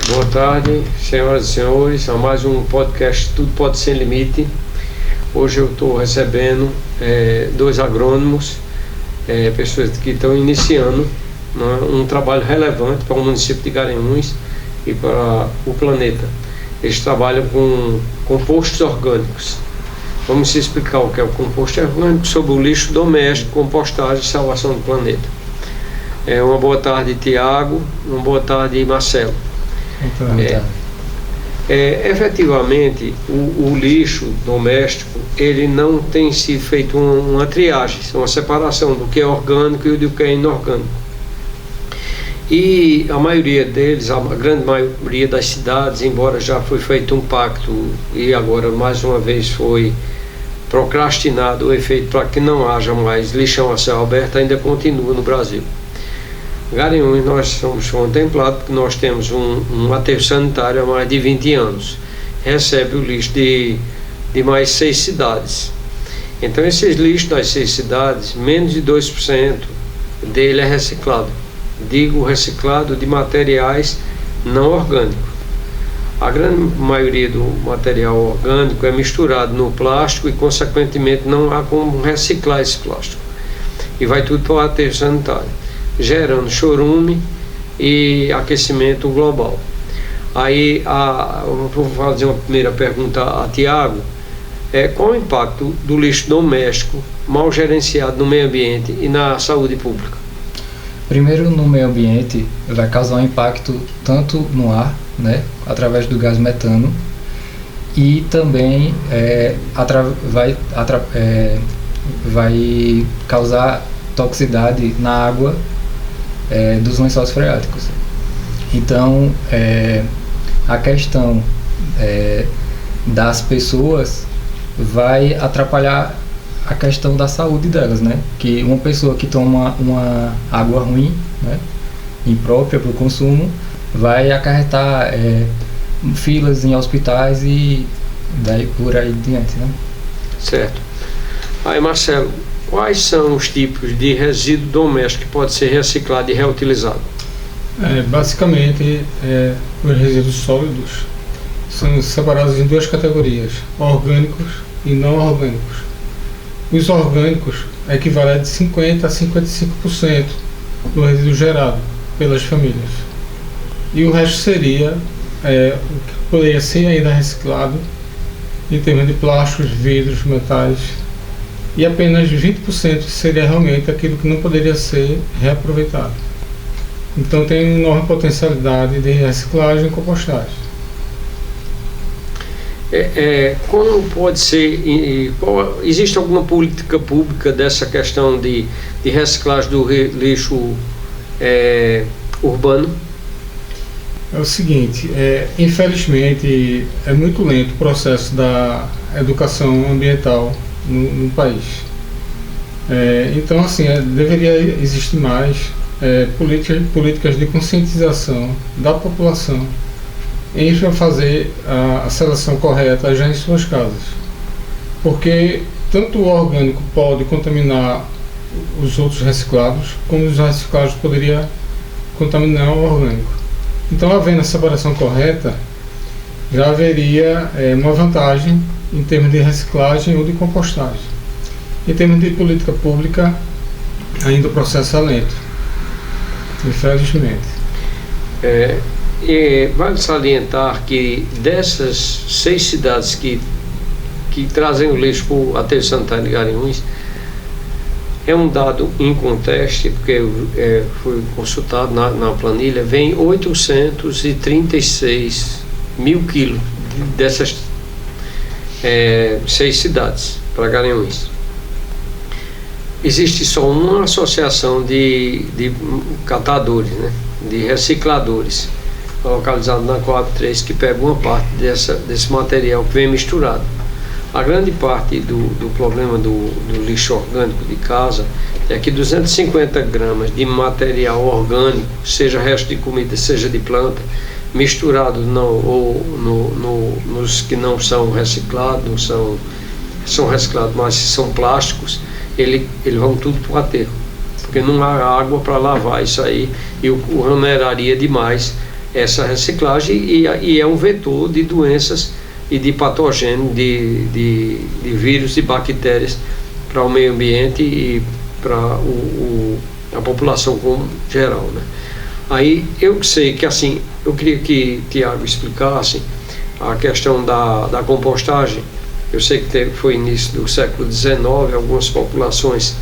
Boa tarde, senhoras e senhores, a mais um podcast Tudo Pode Sem Limite. Hoje eu estou recebendo dois agrônomos, pessoas que estão iniciando, né, um trabalho relevante para o município de Garanhuns e para o planeta. Eles trabalham com compostos orgânicos. Vamos explicar o que é o composto orgânico sobre o lixo doméstico, compostagem e salvação do planeta. Uma boa tarde, Tiago. Uma boa tarde, Marcelo. Efetivamente, o lixo doméstico, ele não tem sido feito uma triagem, uma separação do que é orgânico e do que é inorgânico. E a maioria deles, a grande maioria das cidades, embora já foi feito um pacto e agora mais uma vez foi procrastinado o efeito para que não haja mais lixão a céu aberto, ainda continua no Brasil. Garanhuns, nós somos contemplados porque nós temos um aterro sanitário há mais de 20 anos. Recebe o lixo de mais 6 cidades. Então, esses lixos das 6 cidades, menos de 2% dele é reciclado. Digo reciclado de materiais não orgânicos. A grande maioria do material orgânico é misturado no plástico e, consequentemente, não há como reciclar esse plástico. E vai tudo para o aterro sanitário, gerando chorume e aquecimento global. Aí, eu vou fazer uma primeira pergunta a Tiago. Qual o impacto do lixo doméstico mal gerenciado no meio ambiente e na saúde pública? Primeiro, no meio ambiente, vai causar um impacto tanto no ar, né, através do gás metano, e também vai causar toxicidade na água dos lençóis freáticos. Então, a questão das pessoas vai atrapalhar a questão da saúde delas, né? Que uma pessoa que toma uma água ruim, né, imprópria para o consumo, vai acarretar filas em hospitais e daí por aí diante, né? Certo. Aí, Marcelo, quais são os tipos de resíduo doméstico que pode ser reciclado e reutilizado? Basicamente, os resíduos sólidos são separados em duas categorias: orgânicos e não orgânicos. Os orgânicos equivalem de 50% a 55% do resíduo gerado pelas famílias. E o resto seria o que poderia ser ainda reciclado em termos de plásticos, vidros, metais. E apenas 20% seria realmente aquilo que não poderia ser reaproveitado. Então tem enorme potencialidade de reciclagem e compostagem. Como pode ser, existe alguma política pública dessa questão de reciclagem do lixo urbano? É o seguinte, infelizmente é muito lento o processo da educação ambiental no país. Então, assim, deveria existir mais políticas de conscientização da população em fazer a seleção correta já em suas casas. Porque tanto o orgânico pode contaminar os outros reciclados, como os reciclados poderiam contaminar o orgânico. Então, havendo a separação correta, já haveria uma vantagem em termos de reciclagem ou de compostagem. Em termos de política pública, ainda o processo é lento, infelizmente. Vale salientar que dessas 6 cidades que trazem o lixo para o aterro sanitário de Garanhuns, é um dado inconteste, porque foi consultado na planilha, vem 836 mil quilos dessas 6 cidades para Garanhuns. Existe só uma associação de catadores, né, de recicladores, localizado na Coab 3, que pega uma parte desse material que vem misturado. A grande parte do problema do lixo orgânico de casa é que 250 gramas de material orgânico, seja resto de comida, seja de planta, misturado nos que não são reciclados, são reciclados, mas são plásticos, eles vão tudo para o aterro, porque não há água para lavar isso aí, e o oneraria demais essa reciclagem e é um vetor de doenças e de patogênios, de vírus e bactérias para o meio ambiente e para a população como geral, né? Aí eu sei que assim, eu queria que Tiago explicasse a questão da compostagem. Eu sei que foi início do século XIX, algumas populações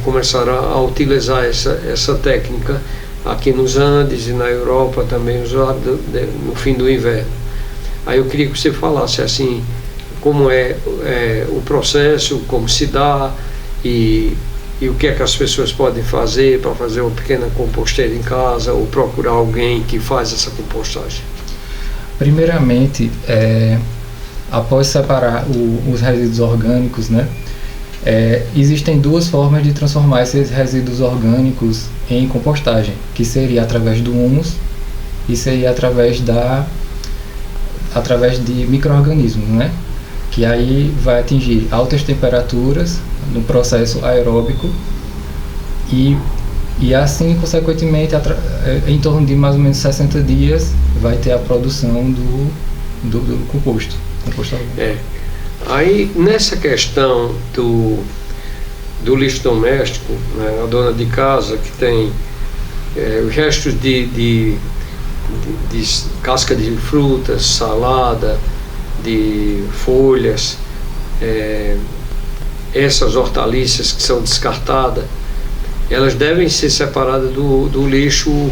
começaram a utilizar essa técnica aqui nos Andes e na Europa também, usado no fim do inverno. Aí eu queria que você falasse assim, como é o processo, como se dá e o que é que as pessoas podem fazer para fazer uma pequena composteira em casa ou procurar alguém que faz essa compostagem. Primeiramente, após separar os resíduos orgânicos, né, existem duas formas de transformar esses resíduos orgânicos em compostagem, que seria através do humus e seria através de micro-organismos, né, que aí vai atingir altas temperaturas no processo aeróbico e assim, consequentemente, em torno de mais ou menos 60 dias vai ter a produção do composto orgânico. Aí, nessa questão do lixo doméstico, né, a dona de casa que tem os restos de casca de frutas, salada, de folhas, essas hortaliças que são descartadas, elas devem ser separadas do lixo,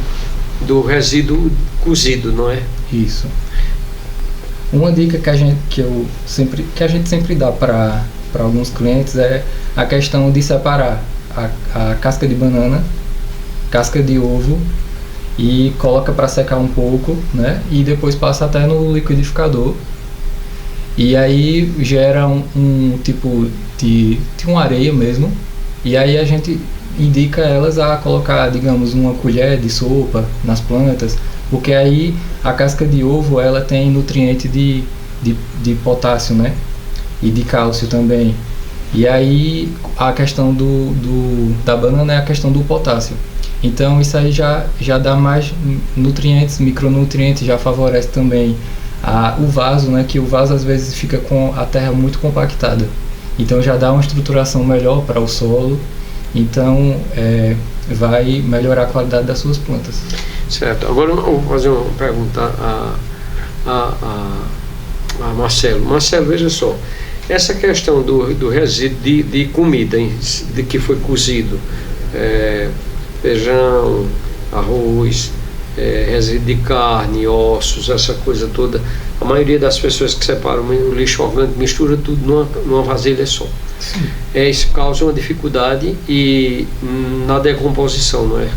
do resíduo cozido, não é? Isso. Uma dica que a gente sempre dá para alguns clientes é a questão de separar a casca de banana, casca de ovo e coloca para secar um pouco, né? E depois passa até no liquidificador. E aí gera um tipo de uma areia mesmo. E aí a gente indica elas a colocar, digamos, uma colher de sopa nas plantas, porque aí a casca de ovo ela tem nutriente de potássio, né? E de cálcio também. E aí a questão da banana é a questão do potássio. Então isso aí já dá mais nutrientes, micronutrientes, já favorece também o vaso, né? Que o vaso às vezes fica com a terra muito compactada. Então já dá uma estruturação melhor para o solo. Então vai melhorar a qualidade das suas plantas. Certo. Agora eu vou fazer uma pergunta a Marcelo. Marcelo, veja só. Essa questão do resíduo de comida de que foi cozido, feijão, arroz, resíduo de carne, ossos, essa coisa toda, a maioria das pessoas que separam o lixo orgânico mistura tudo numa vasilha só. Sim. Isso causa uma dificuldade na decomposição, não é?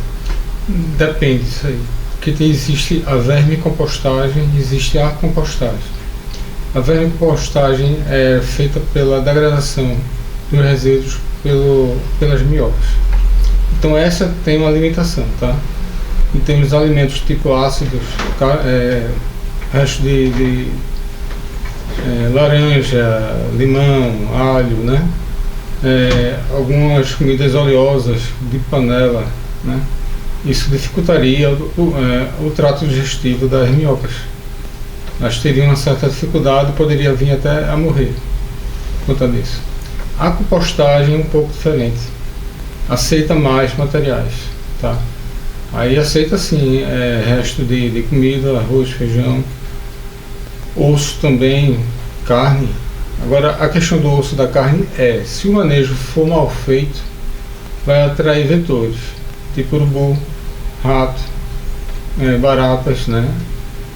Depende disso aí. Porque existe a vermicompostagem e existe a compostagem. A vermicompostagem é feita pela degradação dos resíduos pelas minhocas. Então essa tem uma limitação, tá? E temos alimentos tipo ácidos, resto de laranja, limão, alho, né? Algumas comidas oleosas de panela, né? Isso dificultaria o trato digestivo das minhocas. Elas teriam uma certa dificuldade e poderia vir até a morrer por conta disso. A compostagem é um pouco diferente. Aceita mais materiais, tá? Aí aceita sim resto de comida, arroz, feijão, osso também, carne. Agora a questão do osso da carne se o manejo for mal feito, vai atrair vetores, tipo urubu, rato, baratas, né?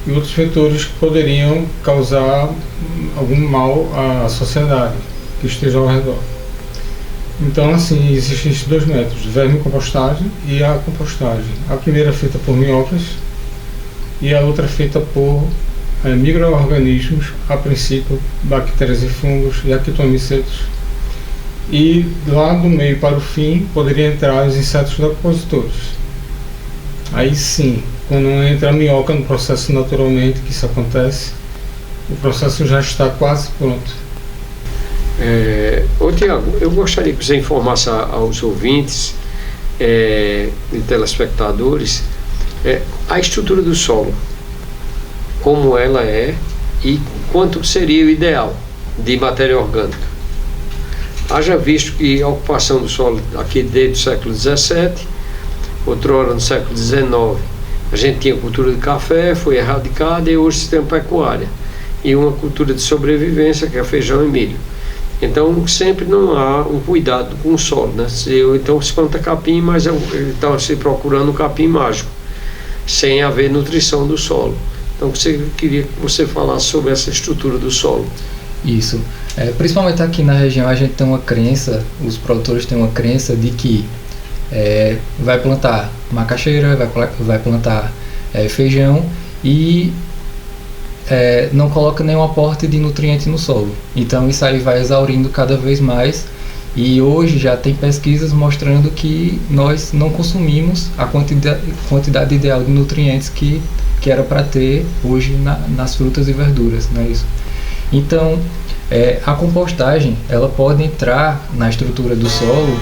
E outros vetores que poderiam causar algum mal à sociedade que esteja ao redor. Então, assim, existem esses dois métodos, vermicompostagem e a compostagem. A primeira é feita por minhocas e a outra é feita por micro-organismos, a princípio bactérias e fungos e actinomicetos. E lá do meio para o fim poderiam entrar os insetos decompositores. Aí sim, quando entra a minhoca no processo naturalmente, que isso acontece, o processo já está quase pronto. Tiago, eu gostaria que você informasse aos ouvintes e telespectadores A estrutura do solo, como ela é e quanto seria o ideal de matéria orgânica. Haja visto que a ocupação do solo aqui desde o século XVII, outrora no século XIX, a gente tinha cultura de café, foi erradicada, e hoje se tem pecuária e uma cultura de sobrevivência, que é feijão e milho. Então sempre não há um cuidado com o solo, né? Então se planta capim, mas está se procurando um capim mágico, sem haver nutrição do solo. Então queria que você falasse sobre essa estrutura do solo. Isso. Principalmente aqui na região a gente tem uma crença, os produtores têm uma crença de que vai plantar macaxeira, vai plantar feijão e não coloca nenhum aporte de nutriente no solo. Então isso aí vai exaurindo cada vez mais, e hoje já tem pesquisas mostrando que nós não consumimos a quantidade ideal de nutrientes que era para ter hoje nas frutas e verduras, não é isso? Então a compostagem ela pode entrar na estrutura do solo,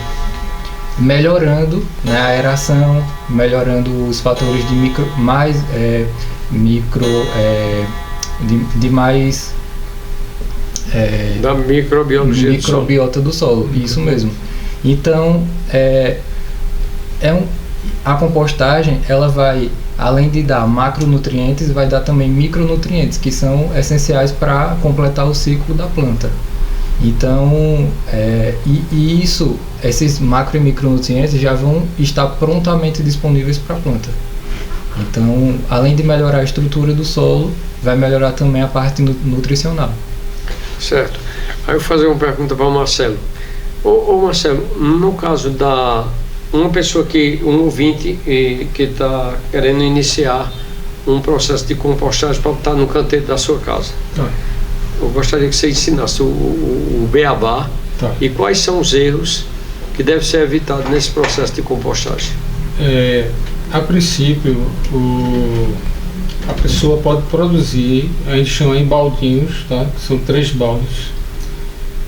melhorando, né, a aeração, melhorando os fatores de da microbiota do solo. Isso mesmo. Então a compostagem ela vai, além de dar macronutrientes, vai dar também micronutrientes, que são essenciais para completar o ciclo da planta. Então esses macro e micronutrientes já vão estar prontamente disponíveis para a planta. Então, além de melhorar a estrutura do solo, vai melhorar também a parte nutricional. Certo. Aí eu vou fazer uma pergunta para o Marcelo. Ô Marcelo, no caso uma pessoa um ouvinte que está querendo iniciar um processo de compostagem para botar no canteiro da sua casa. Tá. Eu gostaria que você ensinasse o beabá, tá, e quais são os erros que devem ser evitados nesse processo de compostagem. A princípio, a pessoa pode produzir, a gente chama em baldinhos, tá? Que são 3 baldes.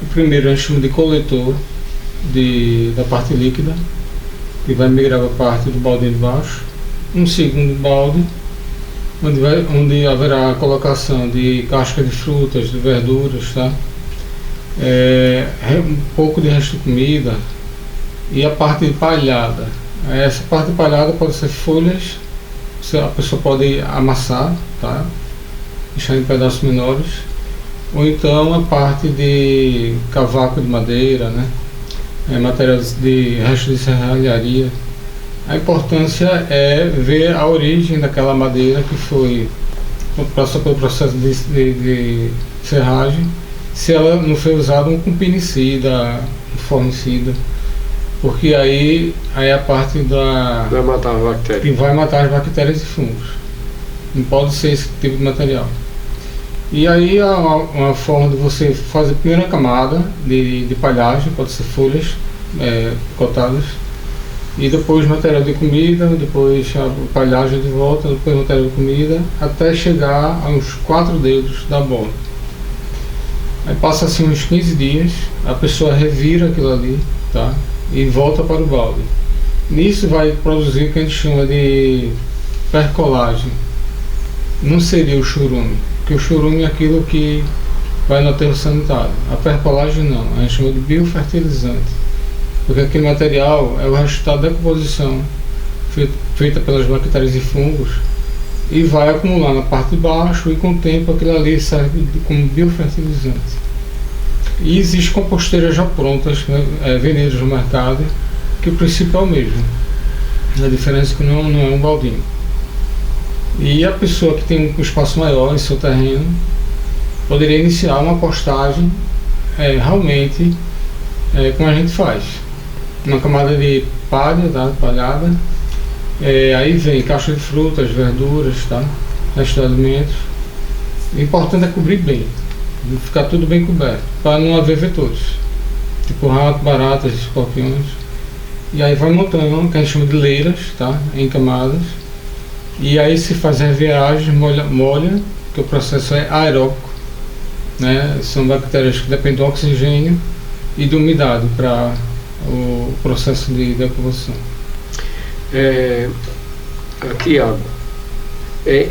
O primeiro a gente chama de coletor da parte líquida, que vai migrar para a parte do balde de baixo. Um segundo balde, onde haverá a colocação de casca de frutas, de verduras, tá? Um pouco de resto de comida, e a parte de palhada. Essa parte de palhada pode ser folhas, a pessoa pode amassar, tá? Deixar em pedaços menores, ou então a parte de cavaco de madeira, né? Materiais de resto de serralharia. A importância é ver a origem daquela madeira que passou pelo processo de serragem, se ela não foi usada um cupinicida, um formicida, porque aí a parte vai matar as bactérias. Que vai matar as bactérias e fungos. Não pode ser esse tipo de material. E aí há uma forma de você fazer a primeira camada de palhagem, pode ser folhas picotadas, e depois material de comida, depois a palhagem de volta, depois material de comida, até chegar a uns 4 dedos da bola. Aí passa assim uns 15 dias, a pessoa revira aquilo ali, tá? E volta para o balde. Nisso vai produzir o que a gente chama de percolagem. Não seria o churume, porque o churume é aquilo que vai no aterro sanitário. A percolagem não, a gente chama de biofertilizante, porque aquele material é o resultado da decomposição feita pelas bactérias e fungos, e vai acumular na parte de baixo, e com o tempo aquilo ali serve como biofertilizante. E existem composteiras já prontas, né, vendidas no mercado, que o princípio é o mesmo. A diferença é que não é um baldinho. E a pessoa que tem um espaço maior em seu terreno poderia iniciar uma compostagem realmente como a gente faz. Uma camada de palha, tá, palhada, aí vem caixa de frutas, verduras, tá, resto de alimentos. O importante é cobrir bem, ficar tudo bem coberto, para não haver vetores, tipo rato, baratas, escorpiões. E aí vai montando o que a gente chama de leiras, tá, em camadas. E aí se faz a reviragem, molha, que o processo é aeróbico, né? São bactérias que dependem do oxigênio e de umidade para o processo de decomposição. Tiago,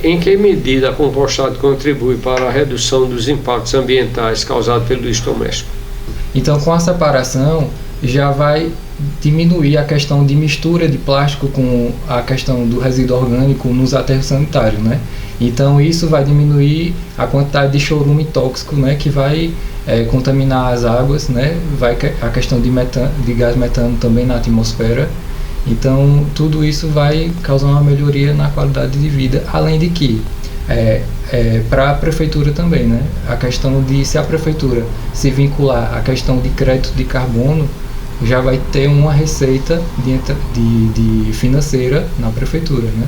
em que medida a compostagem contribui para a redução dos impactos ambientais causados pelo lixo doméstico? Então, com a separação, já vai diminuir a questão de mistura de plástico com a questão do resíduo orgânico nos aterros sanitários, né? Então, isso vai diminuir a quantidade de chorume tóxico, né, que vai contaminar as águas, né? Vai a questão de gás metano também na atmosfera. Então, tudo isso vai causar uma melhoria na qualidade de vida, além de que para a prefeitura também, né? A questão de, se a prefeitura se vincular à questão de crédito de carbono, já vai ter uma receita de financeira na prefeitura, né?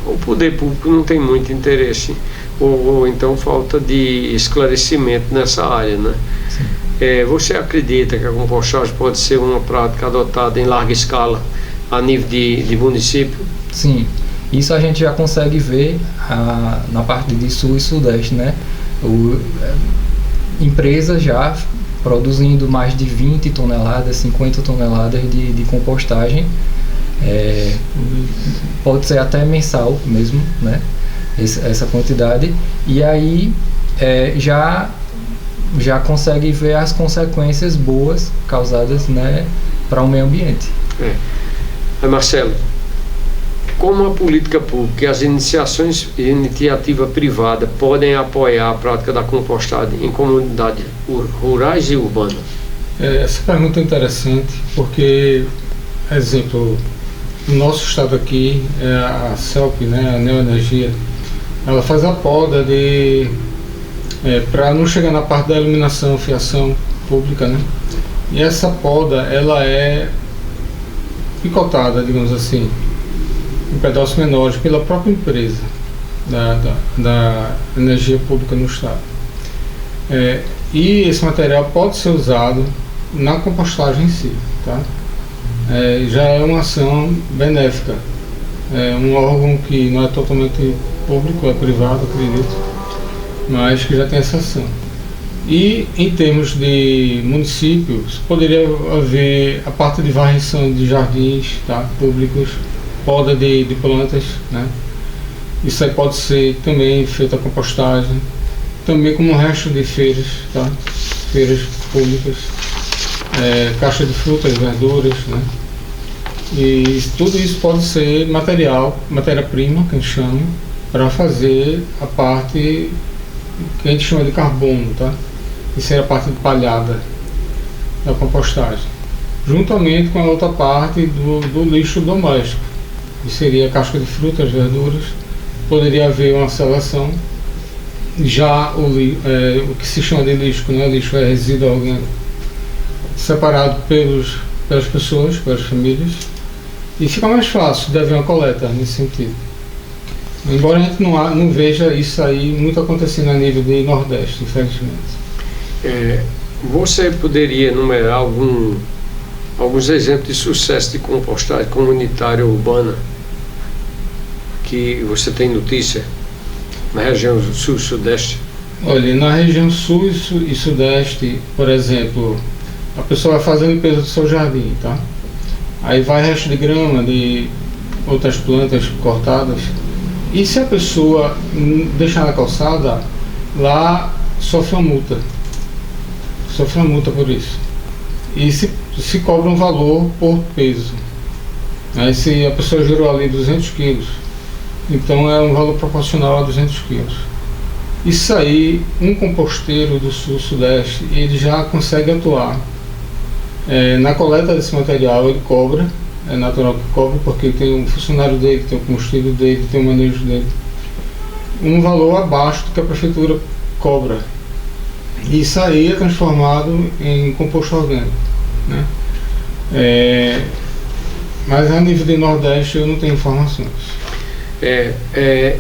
O poder público não tem muito interesse, ou então falta de esclarecimento nessa área, né? Você acredita que a compostagem pode ser uma prática adotada em larga escala a nível de município? Sim, isso a gente já consegue ver na parte de sul e sudeste, né? Empresas já produzindo mais de 20 toneladas, 50 toneladas de compostagem, pode ser até mensal mesmo, né? Essa quantidade, e aí já consegue ver as consequências boas causadas, né, para o meio ambiente. Marcelo, como a política pública e as iniciativa privada podem apoiar a prática da compostagem em comunidades rurais e urbanas? Essa pergunta é interessante porque, exemplo, no nosso estado aqui, a CELP, né, a Neoenergia, ela faz a poda para não chegar na parte da iluminação, fiação pública, né? E essa poda, ela é picotada, digamos assim, em pedaços menores pela própria empresa da energia pública no estado. E esse material pode ser usado na compostagem em si, tá? Já é uma ação benéfica. Um órgão que não é totalmente público, é privado, acredito, mas que já tem essa ação. E em termos de municípios, poderia haver a parte de varrição de jardins, tá, públicos, poda de plantas, né? Isso aí pode ser também feita a compostagem, também como o resto de feiras, tá? Feiras públicas, caixa de frutas, verduras, né? E tudo isso pode ser matéria-prima, que a gente chama, para fazer a parte que a gente chama de carbono, tá? Isso é a parte de palhada da compostagem, juntamente com a outra parte do lixo doméstico, que seria a casca de frutas, verduras. Poderia haver uma seleção. Já o que se chama de lixo, que não é lixo, é resíduo orgânico, separado pelas pessoas, pelas famílias, e fica mais fácil de haver uma coleta nesse sentido. Embora a gente não veja isso aí muito acontecendo a nível de Nordeste, infelizmente. Você poderia enumerar alguns exemplos de sucesso de compostagem comunitária urbana que você tem notícia na região sul e sudeste? Olha, na região sul e sudeste, por exemplo, a pessoa vai fazer a limpeza do seu jardim, tá? Aí vai resto de grama, de outras plantas cortadas, e se a pessoa deixar na calçada, lá sofre uma multa por isso. E se cobra um valor por peso. Aí se a pessoa gerou ali 200 quilos, então é um valor proporcional a 200 quilos. Isso aí, um composteiro do sul-sudeste, ele já consegue atuar. Na coleta desse material ele cobra, é natural que cobre, porque tem um funcionário dele, tem o combustível dele, tem o manejo dele, um valor abaixo do que a prefeitura cobra. Isso aí é transformado em composto orgânico, né? Mas a nível de Nordeste eu não tenho informações.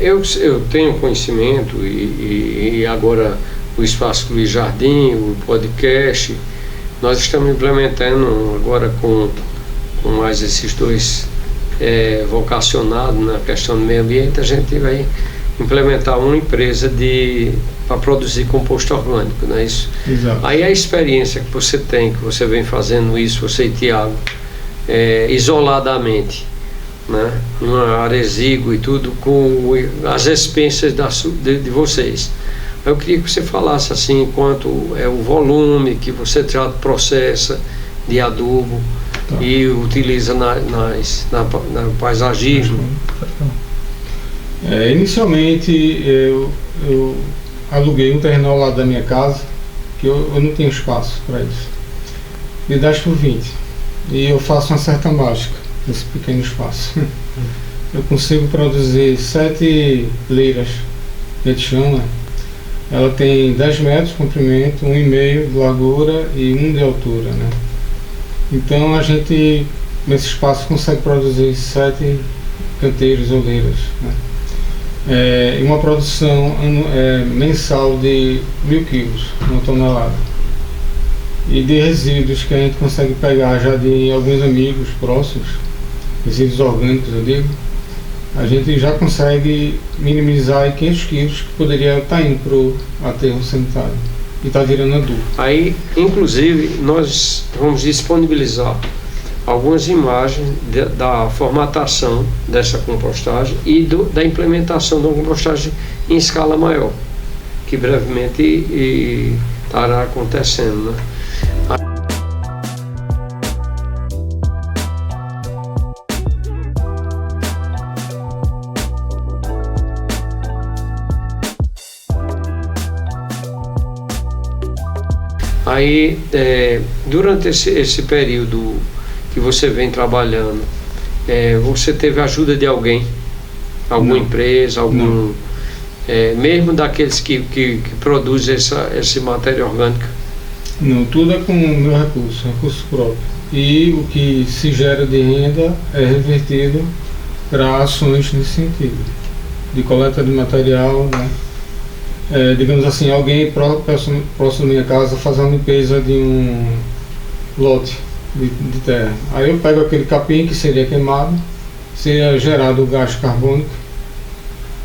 Eu tenho conhecimento e agora o Espaço Luiz Jardim, o podcast, nós estamos implementando agora com mais esses dois vocacionados na questão do meio ambiente. A gente vai implementar uma empresa para produzir composto orgânico, não é isso? Exato. Aí a experiência que você tem, que você vem fazendo isso, você e Tiago, isoladamente, né, uma área exígua e tudo, com as expensas de vocês. Eu queria que você falasse assim, quanto é o volume que você já processa de adubo e utiliza na paisagismo. Inicialmente eu aluguei um terreno ao lado da minha casa, que eu não tenho espaço para isso. Me 10 por 20. E eu faço uma certa mágica nesse pequeno espaço. Eu consigo produzir 7 leiras, que a gente chama. Ela tem 10 metros de comprimento, 1,5 de largura e 1 de altura, né? Então a gente, nesse espaço, consegue produzir 7 canteiros ou leiras, né? E uma produção mensal de 1.000 quilos, 1 tonelada. E de resíduos que a gente consegue pegar já de alguns amigos próximos, resíduos orgânicos, eu digo, a gente já consegue minimizar 500 quilos que poderia estar indo para o aterro sanitário e está virando adubo. Aí, inclusive, nós vamos disponibilizar algumas imagens da formatação dessa compostagem e da implementação de uma compostagem em escala maior, que brevemente estará acontecendo, né? Aí, durante esse período que você vem trabalhando, você teve a ajuda de alguém? Alguma empresa, algum... mesmo daqueles que produzem essa matéria orgânica? Não, tudo é com o meu recurso próprio. E o que se gera de renda é revertido para ações nesse sentido, de coleta de material, né? Digamos assim, alguém próximo da minha casa faz a limpeza de um lote de terra. Aí eu pego aquele capim que seria queimado, seria gerado o gás carbônico,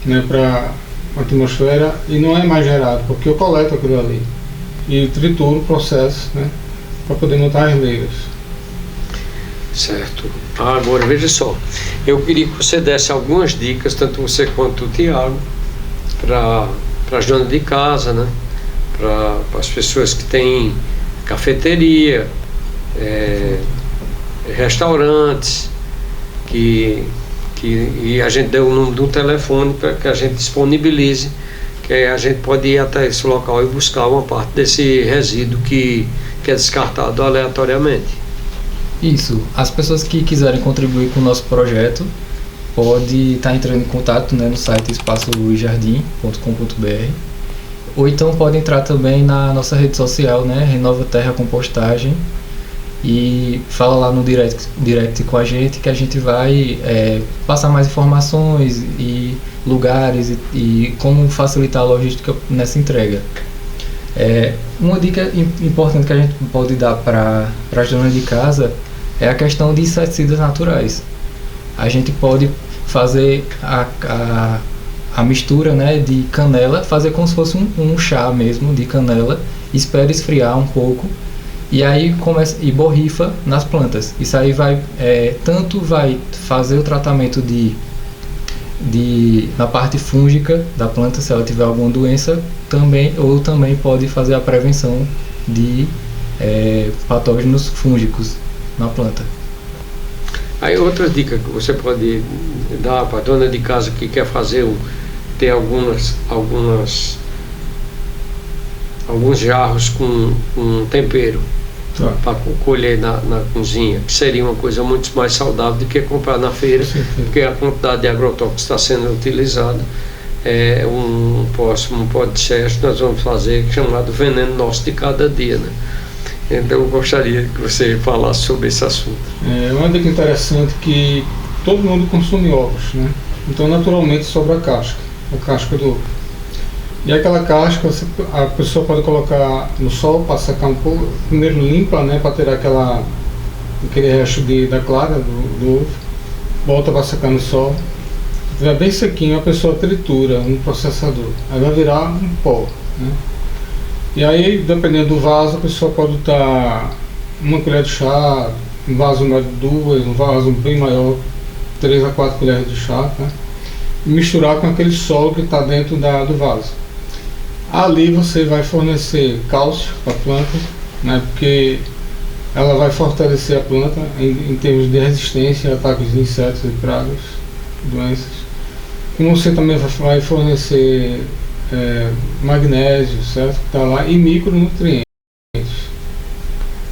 né, para a atmosfera, e não é mais gerado, porque eu coleto aquilo ali e trituro o processo, né, para poder montar as leiras. Certo. Agora veja só, eu queria que você desse algumas dicas, tanto você quanto o Tiago, para as donas de casa, né? Para as pessoas que têm cafeteria, restaurantes, e a gente deu o número de um telefone para que a gente disponibilize, que a gente pode ir até esse local e buscar uma parte desse resíduo que é descartado aleatoriamente. Isso, as pessoas que quiserem contribuir com o nosso projeto pode estar entrando em contato, né, no site espaçoluizjardim.com.br, ou então pode entrar também na nossa rede social, né, Renova Terra Compostagem, e fala lá no direct com a gente, que a gente vai passar mais informações e lugares e como facilitar a logística nessa entrega. Uma dica importante que a gente pode dar para as donas de casa é a questão de inseticidas naturais. A gente pode fazer a mistura, né, de canela, fazer como se fosse um chá mesmo de canela, espera esfriar um pouco e aí começa e borrifa nas plantas. Isso aí tanto vai fazer o tratamento na parte fúngica da planta, se ela tiver alguma doença, também pode fazer a prevenção de patógenos fúngicos na planta. Aí outra dica que você pode dar para a dona de casa que quer ter alguns jarros com tempero para colher na cozinha, que seria uma coisa muito mais saudável do que comprar na feira, porque a quantidade de agrotóxico que está sendo utilizado é um pó de excesso. Nós vamos fazer chamado veneno nosso de cada dia, né? Então eu gostaria que você falasse sobre esse assunto. Uma dica interessante que todo mundo consome ovos, né? Então naturalmente sobra a casca do ovo. E aquela casca a pessoa pode colocar no sol para secar um pouco, primeiro limpa, né, para tirar aquele resto da clara do ovo, volta para secar no sol. Se estiver bem sequinho, a pessoa tritura no processador, aí vai virar um pó, né? E aí, dependendo do vaso, a pessoa pode botar uma colher de chá, um vaso maior de 2, um vaso bem maior, 3 a 4 colheres de chá, tá? E misturar com aquele solo que está dentro do vaso. Ali você vai fornecer cálcio para a planta, né? Porque ela vai fortalecer a planta em termos de resistência a ataques de insetos e pragas, doenças. E você também vai fornecer magnésio, certo? Que está lá, e micronutrientes,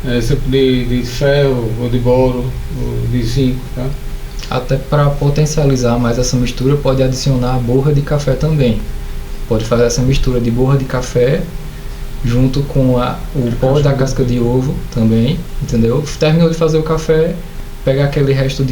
exemplo de ferro, ou de boro, ou de zinco, tá? Até para potencializar mais essa mistura, pode adicionar a borra de café também. Pode fazer essa mistura de borra de café junto com o pó da casca de ovo também, entendeu? Terminou de fazer o café, pega aquele resto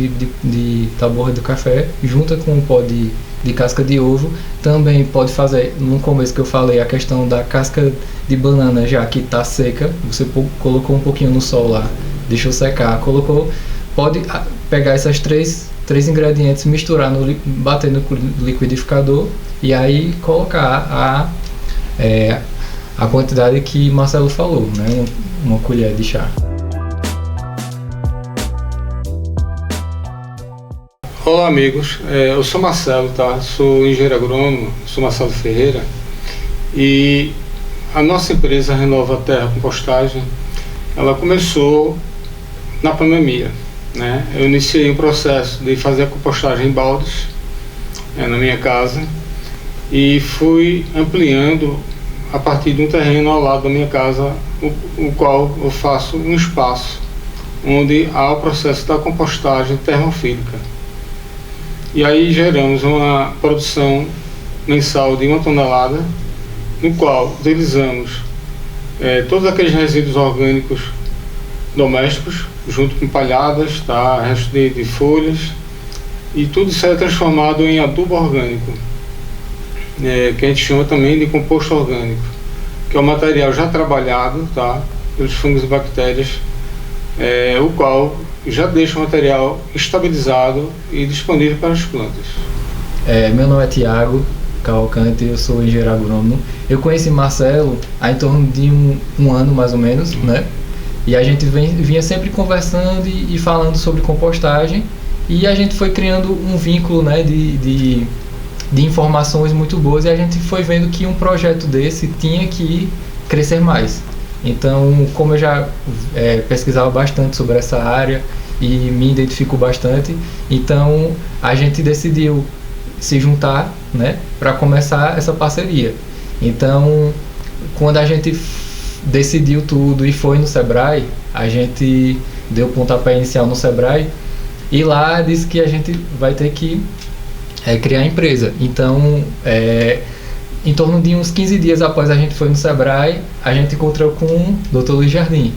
da borra do café, junta com o pó de casca de ovo. Também pode fazer, no começo que eu falei, a questão da casca de banana já que está seca, você colocou um pouquinho no sol lá, deixou secar, pode pegar essas três ingredientes, misturar, bater no liquidificador e aí colocar a quantidade que Marcelo falou, né? Uma colher de chá. Olá amigos, eu sou Marcelo, tá? Sou engenheiro agrônomo, sou Marcelo Ferreira, e a nossa empresa Renova Terra Compostagem, ela começou na pandemia, né? Eu iniciei um processo de fazer a compostagem em baldes na minha casa e fui ampliando a partir de um terreno ao lado da minha casa, o qual eu faço um espaço onde há o processo da compostagem termofílica. E aí geramos uma produção mensal de 1 tonelada, no qual utilizamos todos aqueles resíduos orgânicos domésticos, junto com palhadas, tá, resto de folhas, e tudo isso é transformado em adubo orgânico, que a gente chama também de composto orgânico, que é um material já trabalhado, tá, pelos fungos e bactérias, o qual já deixa o material estabilizado e disponível para as plantas. Meu nome é Tiago Cavalcante, eu sou engenheiro agrônomo. Eu conheci Marcelo há em torno de um ano mais ou menos, né? E a gente vinha sempre conversando e falando sobre compostagem, e a gente foi criando um vínculo, né, de informações muito boas, e a gente foi vendo que um projeto desse tinha que crescer mais. Então, como eu já pesquisava bastante sobre essa área e me identifico bastante, então a gente decidiu se juntar, né, para começar essa parceria. Então, quando a gente decidiu tudo e foi no Sebrae, a gente deu o pontapé inicial no Sebrae, e lá disse que a gente vai ter que criar a empresa. Então, em torno de uns 15 dias após a gente foi no Sebrae, a gente encontrou com o Dr. Luiz Jardim.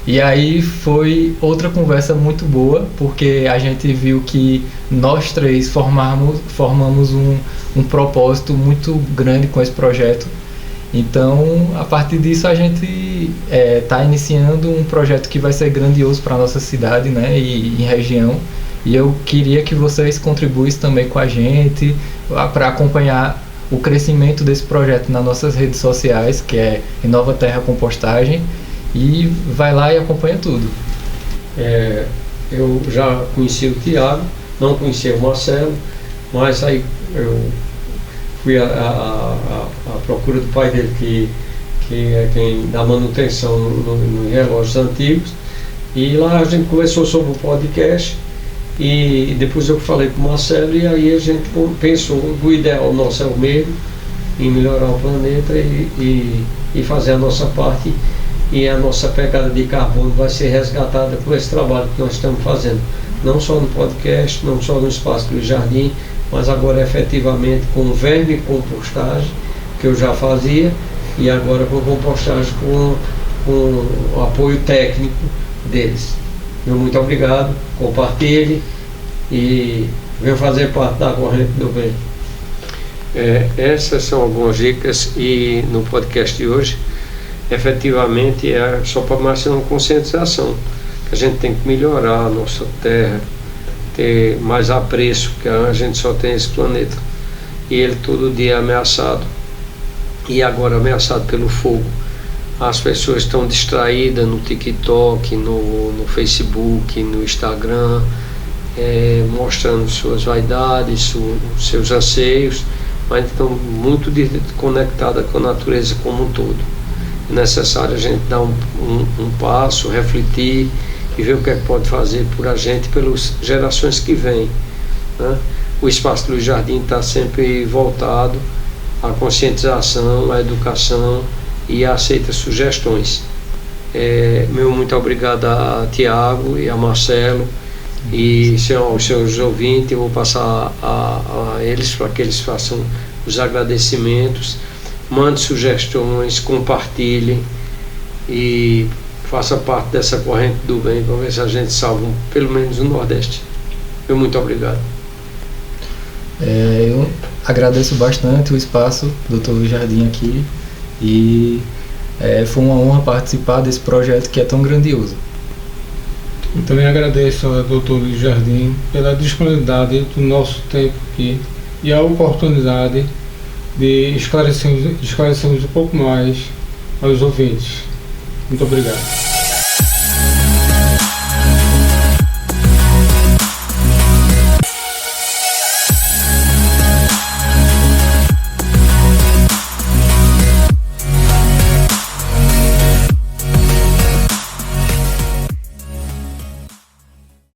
E aí foi outra conversa muito boa, porque a gente viu que nós três formamos um propósito muito grande com esse projeto. Então, a partir disso, a gente está iniciando um projeto que vai ser grandioso para a nossa cidade, né, e região. E eu queria que vocês contribuíssem também com a gente para acompanhar o crescimento desse projeto nas nossas redes sociais, que é Renova Terra Compostagem, e vai lá e acompanha tudo. Eu já conheci o Tiago, não conhecia o Marcelo, mas aí eu fui à procura do pai dele, que é quem dá manutenção nos relógios antigos, e lá a gente conversou sobre o podcast, e depois eu falei com o Marcelo, e aí a gente pensou, o ideal nosso é o mesmo, em melhorar o planeta e fazer a nossa parte, e a nossa pegada de carbono vai ser resgatada por esse trabalho que nós estamos fazendo, não só no podcast, não só no Espaço do Jardim, mas agora efetivamente com vermicompostagem, que eu já fazia, e agora com compostagem com o apoio técnico deles. Muito obrigado, compartilhe e venha fazer parte da corrente do bem. Essas são algumas dicas, e no podcast de hoje efetivamente é só para mais uma conscientização, que a gente tem que melhorar a nossa terra, ter mais apreço, que a gente só tem esse planeta, e ele todo dia é ameaçado, e agora ameaçado pelo fogo. As pessoas estão distraídas no TikTok, no Facebook, no Instagram, mostrando suas vaidades, seus anseios, mas estão muito conectadas com a natureza como um todo. É necessário a gente dar um passo, refletir e ver o que é que pode fazer por a gente, pelas gerações que vêm, né? O Espaço Luiz Jardim está sempre voltado à conscientização, à educação e aceita sugestões. Meu muito obrigado a Tiago e a Marcelo e aos seus ouvintes. Eu vou passar a eles para que eles façam os agradecimentos, mande sugestões, compartilhem e faça parte dessa corrente do bem para ver se a gente salva pelo menos o Nordeste. Meu muito obrigado. Eu agradeço bastante o espaço do Dr. Luiz Jardim aqui e foi uma honra participar desse projeto que é tão grandioso. Eu também agradeço ao Dr. Luiz Jardim pela disponibilidade do nosso tempo aqui e a oportunidade de esclarecermos um pouco mais aos ouvintes. Muito obrigado.